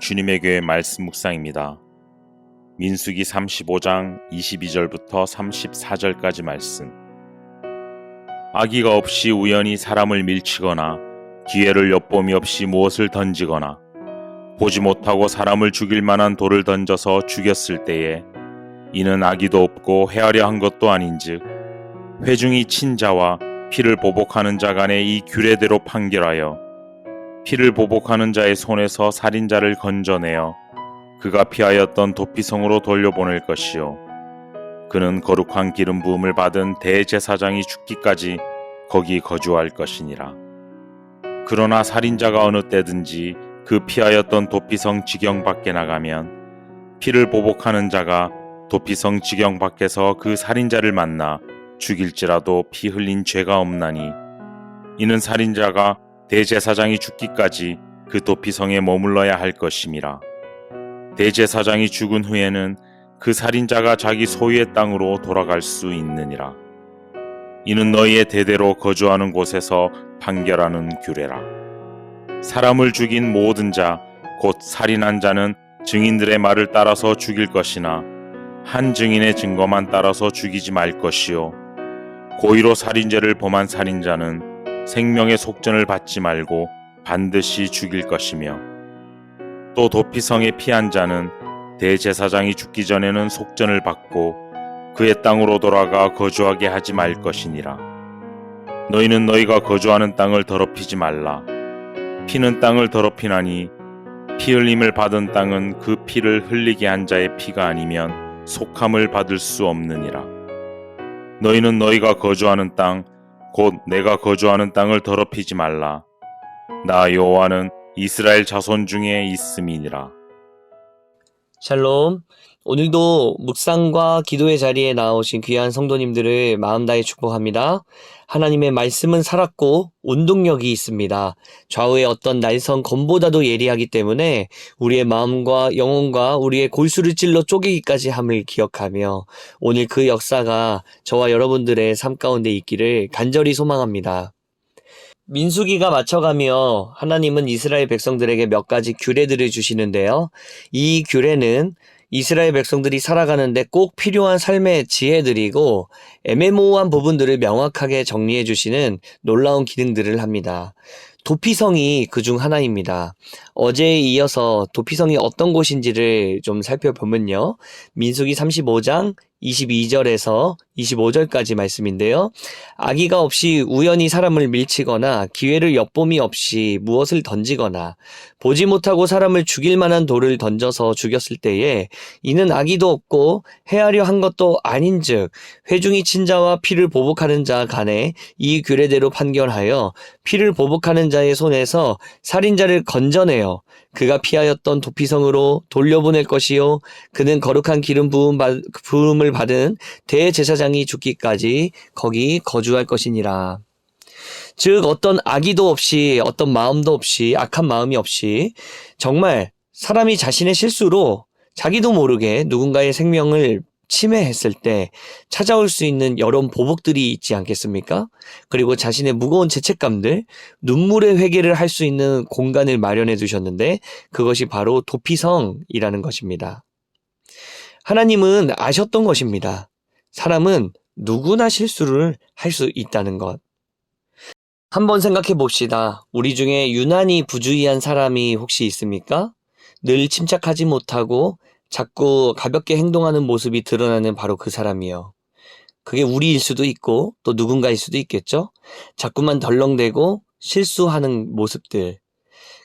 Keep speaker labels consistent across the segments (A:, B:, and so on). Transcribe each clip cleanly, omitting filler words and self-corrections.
A: 주님의 교회 말씀 묵상입니다. 민수기 35장 22절부터 34절까지 말씀. 악의가 없이 우연히 사람을 밀치거나 기회를 엿봄이 없이 무엇을 던지거나 보지 못하고 사람을 죽일 만한 돌을 던져서 죽였을 때에 이는 악의도 없고 헤아려 한 것도 아닌즉 회중이 친 자와 피를 보복하는 자 간에 이 규례대로 판결하여 피를 보복하는 자의 손에서 살인자를 건져내어 그가 피하였던 도피성으로 돌려보낼 것이요 그는 거룩한 기름 부음을 받은 대제사장이 죽기까지 거기 거주할 것이니라. 그러나 살인자가 어느 때든지 그 피하였던 도피성 지경 밖에 나가면 피를 보복하는 자가 도피성 지경 밖에서 그 살인자를 만나 죽일지라도 피 흘린 죄가 없나니 이는 살인자가 대제사장이 죽기까지 그 도피성에 머물러야 할 것임이라. 대제사장이 죽은 후에는 그 살인자가 자기 소유의 땅으로 돌아갈 수 있느니라. 이는 너희의 대대로 거주하는 곳에서 판결하는 규례라. 사람을 죽인 모든 자, 곧 살인한 자는 증인들의 말을 따라서 죽일 것이나 한 증인의 증거만 따라서 죽이지 말 것이요 고의로 살인죄를 범한 살인자는 생명의 속전을 받지 말고 반드시 죽일 것이며 또 도피성에 피한 자는 대제사장이 죽기 전에는 속전을 받고 그의 땅으로 돌아가 거주하게 하지 말 것이니라. 너희는 너희가 거주하는 땅을 더럽히지 말라. 피는 땅을 더럽히나니 피 흘림을 받은 땅은 그 피를 흘리게 한 자의 피가 아니면 속함을 받을 수 없느니라. 너희는 너희가 거주하는 땅, 곧 내가 거주하는 땅을 더럽히지 말라. 나 여호와는 이스라엘 자손 중에 있음이니라.
B: 샬롬. 오늘도 묵상과 기도의 자리에 나오신 귀한 성도님들을 마음 다해 축복합니다. 하나님의 말씀은 살았고 운동력이 있습니다. 좌우의 어떤 날선 검보다도 예리하기 때문에 우리의 마음과 영혼과 우리의 골수를 찔러 쪼개기까지 함을 기억하며 오늘 그 역사가 저와 여러분들의 삶 가운데 있기를 간절히 소망합니다. 민수기가 맞춰가며 하나님은 이스라엘 백성들에게 몇 가지 규례들을 주시는데요. 이 규례는 이스라엘 백성들이 살아가는데 꼭 필요한 삶의 지혜들이고 애매모호한 부분들을 명확하게 정리해 주시는 놀라운 기능들을 합니다. 도피성이 그중 하나입니다. 어제에 이어서 도피성이 어떤 곳인지를 좀 살펴보면요. 민수기 35장 22절에서 25절까지 말씀인데요. 악의가 없이 우연히 사람을 밀치거나 기회를 엿봄이 없이 무엇을 던지거나 보지 못하고 사람을 죽일 만한 돌을 던져서 죽였을 때에 이는 악의도 없고 헤아려 한 것도 아닌즉 회중이 친 자와 피를 보복하는 자 간에 이 규례대로 판결하여 피를 보복하는 자의 손에서 살인자를 건져내어 그가 피하였던 도피성으로 돌려보낼 것이요 그는 거룩한 기름 부음을 받은 대제사장이 죽기까지 거기 거주할 것이니라. 즉 어떤 악의도 없이 어떤 마음도 없이 악한 마음이 없이 정말 사람이 자신의 실수로 자기도 모르게 누군가의 생명을 침해했을 때 찾아올 수 있는 여러 보복들이 있지 않겠습니까? 그리고 자신의 무거운 죄책감들, 눈물의 회개를 할 수 있는 공간을 마련해 두셨는데 그것이 바로 도피성이라는 것입니다. 하나님은 아셨던 것입니다. 사람은 누구나 실수를 할 수 있다는 것. 한번 생각해 봅시다. 우리 중에 유난히 부주의한 사람이 혹시 있습니까? 늘 침착하지 못하고 자꾸 가볍게 행동하는 모습이 드러나는 바로 그 사람이요. 그게 우리일 수도 있고 또 누군가일 수도 있겠죠? 자꾸만 덜렁대고 실수하는 모습들.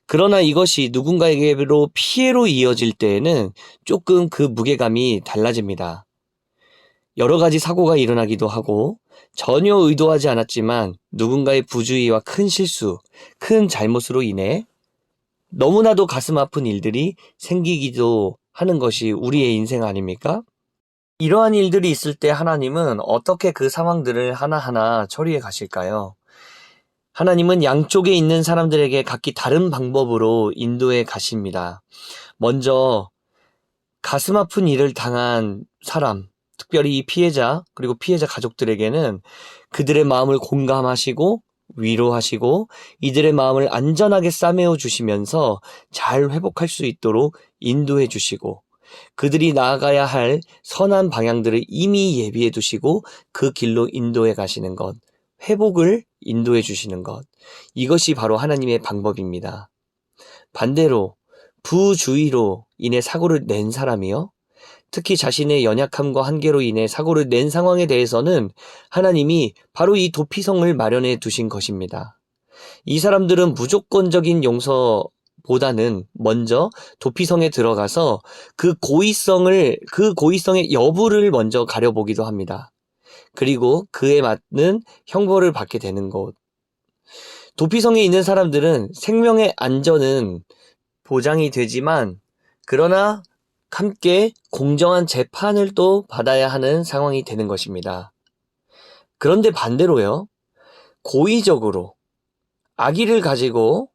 B: 그러나 이것이 누군가에게로 피해로 이어질 때에는 조금 그 무게감이 달라집니다. 여러 가지 사고가 일어나기도 하고 전혀 의도하지 않았지만 누군가의 부주의와 큰 실수, 큰 잘못으로 인해 너무나도 가슴 아픈 일들이 생기기도 하는 것이 우리의 인생 아닙니까? 이러한 일들이 있을 때 하나님은 어떻게 그 상황들을 하나하나 처리해 가실까요? 하나님은 양쪽에 있는 사람들에게 각기 다른 방법으로 인도해 가십니다. 먼저 가슴 아픈 일을 당한 사람, 특별히 이 피해자 그리고 피해자 가족들에게는 그들의 마음을 공감하시고 위로하시고 이들의 마음을 안전하게 싸매어 주시면서 잘 회복할 수 있도록 인도해 주시고 그들이 나아가야 할 선한 방향들을 이미 예비해 두시고 그 길로 인도해 가시는 것, 회복을 인도해 주시는 것. 이것이 바로 하나님의 방법입니다. 반대로 부주의로 인해 사고를 낸 사람이요. 특히 자신의 연약함과 한계로 인해 사고를 낸 상황에 대해서는 하나님이 바로 이 도피성을 마련해 두신 것입니다. 이 사람들은 무조건적인 용서보다는 먼저 도피성에 들어가서 그 고의성의 여부를 먼저 가려보기도 합니다. 그리고 그에 맞는 형벌을 받게 되는 곳. 도피성에 있는 사람들은 생명의 안전은 보장이 되지만 그러나 함께 공정한 재판을 또 받아야 하는 상황이 되는 것입니다. 그런데 반대로요. 고의적으로 악의를 가지고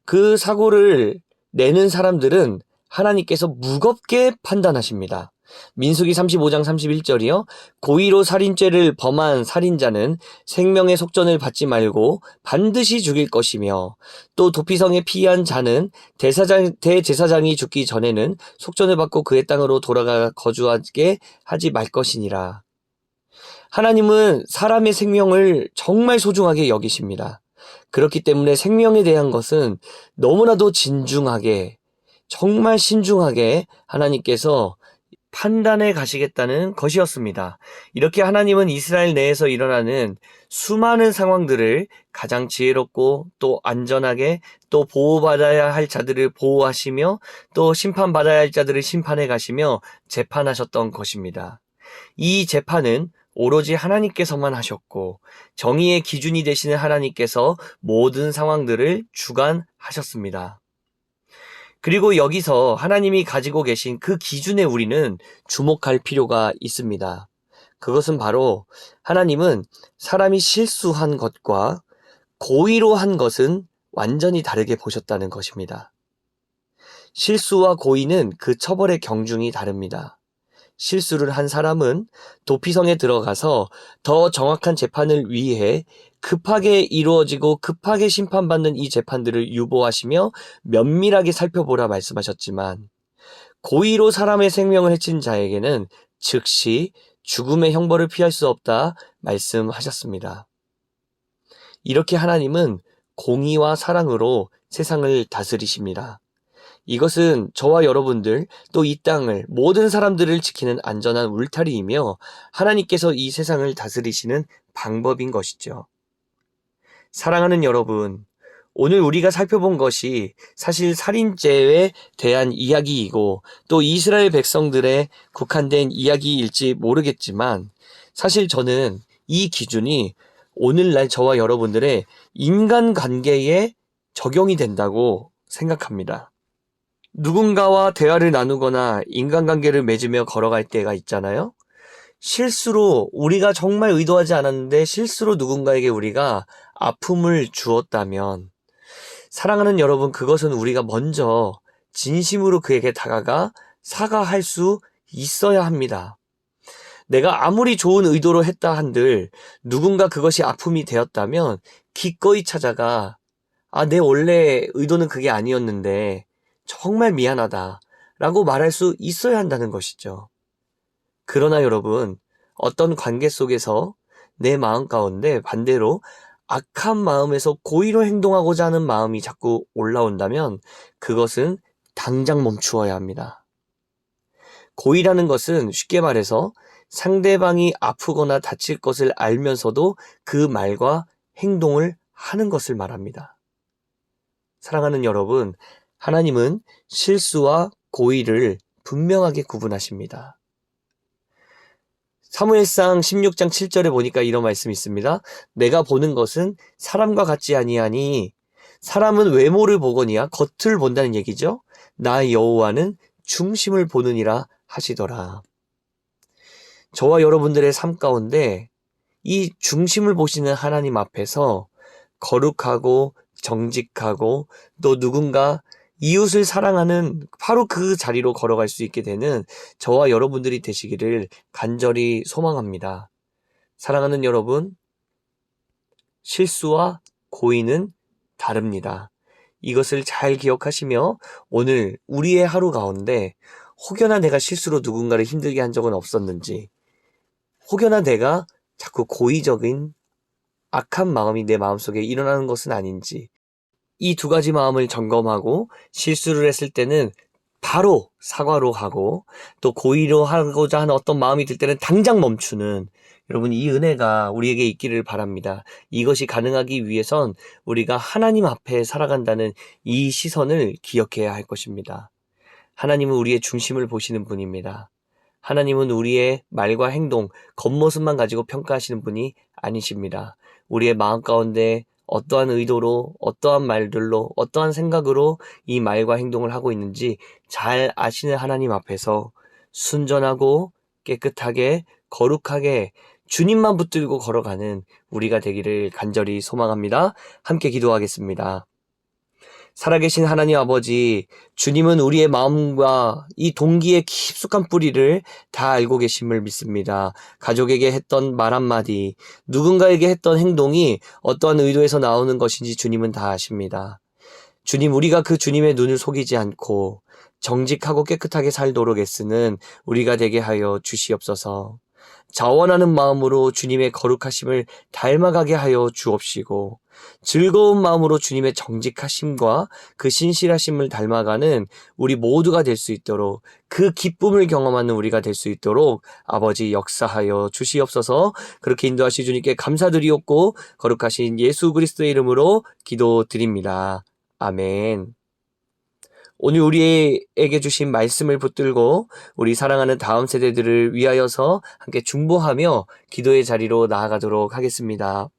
B: 그 사고를 내는 사람들은 하나님께서 무겁게 판단하십니다. 민수기 35장 31절이요. 고의로 살인죄를 범한 살인자는 생명의 속전을 받지 말고 반드시 죽일 것이며 또 도피성에 피한 자는 대제사장이 죽기 전에는 속전을 받고 그의 땅으로 돌아가 거주하게 하지 말 것이니라. 하나님은 사람의 생명을 정말 소중하게 여기십니다. 그렇기 때문에 생명에 대한 것은 너무나도 진중하게 정말 신중하게 하나님께서 판단해 가시겠다는 것이었습니다. 이렇게 하나님은 이스라엘 내에서 일어나는 수많은 상황들을 가장 지혜롭고 또 안전하게 또 보호받아야 할 자들을 보호하시며 또 심판받아야 할 자들을 심판해 가시며 재판하셨던 것입니다. 이 재판은 오로지 하나님께서만 하셨고 정의의 기준이 되시는 하나님께서 모든 상황들을 주관하셨습니다. 그리고 여기서 하나님이 가지고 계신 그 기준에 우리는 주목할 필요가 있습니다. 그것은 바로 하나님은 사람이 실수한 것과 고의로 한 것은 완전히 다르게 보셨다는 것입니다. 실수와 고의는 그 처벌의 경중이 다릅니다. 실수를 한 사람은 도피성에 들어가서 더 정확한 재판을 위해 급하게 이루어지고 급하게 심판받는 이 재판들을 유보하시며 면밀하게 살펴보라 말씀하셨지만 고의로 사람의 생명을 해친 자에게는 즉시 죽음의 형벌을 피할 수 없다 말씀하셨습니다. 이렇게 하나님은 공의와 사랑으로 세상을 다스리십니다. 이것은 저와 여러분들 또 이 땅을 모든 사람들을 지키는 안전한 울타리이며 하나님께서 이 세상을 다스리시는 방법인 것이죠. 사랑하는 여러분, 오늘 우리가 살펴본 것이 사실 살인죄에 대한 이야기이고 또 이스라엘 백성들의 국한된 이야기일지 모르겠지만 사실 저는 이 기준이 오늘날 저와 여러분들의 인간관계에 적용이 된다고 생각합니다. 누군가와 대화를 나누거나 인간관계를 맺으며 걸어갈 때가 있잖아요. 실수로 우리가 정말 의도하지 않았는데 실수로 누군가에게 우리가 아픔을 주었다면 사랑하는 여러분, 그것은 우리가 먼저 진심으로 그에게 다가가 사과할 수 있어야 합니다. 내가 아무리 좋은 의도로 했다 한들 누군가 그것이 아픔이 되었다면 기꺼이 찾아가 내 원래 의도는 그게 아니었는데 정말 미안하다 라고 말할 수 있어야 한다는 것이죠. 그러나 여러분, 어떤 관계 속에서 내 마음 가운데 반대로 악한 마음에서 고의로 행동하고자 하는 마음이 자꾸 올라온다면 그것은 당장 멈추어야 합니다. 고의라는 것은 쉽게 말해서 상대방이 아프거나 다칠 것을 알면서도 그 말과 행동을 하는 것을 말합니다. 사랑하는 여러분, 하나님은 실수와 고의를 분명하게 구분하십니다. 사무엘상 16장 7절에 보니까 이런 말씀이 있습니다. 내가 보는 것은 사람과 같지 아니하니 사람은 외모를 보거니와 겉을 본다는 얘기죠. 나 여호와는 중심을 보느니라 하시더라. 저와 여러분들의 삶 가운데 이 중심을 보시는 하나님 앞에서 거룩하고 정직하고 또 누군가 이웃을 사랑하는 바로 그 자리로 걸어갈 수 있게 되는 저와 여러분들이 되시기를 간절히 소망합니다. 사랑하는 여러분, 실수와 고의는 다릅니다. 이것을 잘 기억하시며 오늘 우리의 하루 가운데 혹여나 내가 실수로 누군가를 힘들게 한 적은 없었는지, 혹여나 내가 자꾸 고의적인 악한 마음이 내 마음속에 일어나는 것은 아닌지, 이 두 가지 마음을 점검하고 실수를 했을 때는 바로 사과로 하고 또 고의로 하고자 하는 어떤 마음이 들 때는 당장 멈추는, 여러분 이 은혜가 우리에게 있기를 바랍니다. 이것이 가능하기 위해선 우리가 하나님 앞에 살아간다는 이 시선을 기억해야 할 것입니다. 하나님은 우리의 중심을 보시는 분입니다. 하나님은 우리의 말과 행동, 겉모습만 가지고 평가하시는 분이 아니십니다. 우리의 마음 가운데 어떠한 의도로, 어떠한 말들로, 어떠한 생각으로 이 말과 행동을 하고 있는지 잘 아시는 하나님 앞에서 순전하고 깨끗하게, 거룩하게 주님만 붙들고 걸어가는 우리가 되기를 간절히 소망합니다. 함께 기도하겠습니다. 살아계신 하나님 아버지, 주님은 우리의 마음과 이 동기의 깊숙한 뿌리를 다 알고 계심을 믿습니다. 가족에게 했던 말 한마디, 누군가에게 했던 행동이 어떠한 의도에서 나오는 것인지 주님은 다 아십니다. 주님, 우리가 그 주님의 눈을 속이지 않고 정직하고 깨끗하게 살도록 애쓰는 우리가 되게 하여 주시옵소서. 자원하는 마음으로 주님의 거룩하심을 닮아가게 하여 주옵시고, 즐거운 마음으로 주님의 정직하심과 그 신실하심을 닮아가는 우리 모두가 될 수 있도록, 그 기쁨을 경험하는 우리가 될 수 있도록 아버지 역사하여 주시옵소서. 그렇게 인도하시 주님께 감사드리옵고 거룩하신 예수 그리스도의 이름으로 기도드립니다. 아멘. 오늘 우리에게 주신 말씀을 붙들고 우리 사랑하는 다음 세대들을 위하여서 함께 중보하며 기도의 자리로 나아가도록 하겠습니다.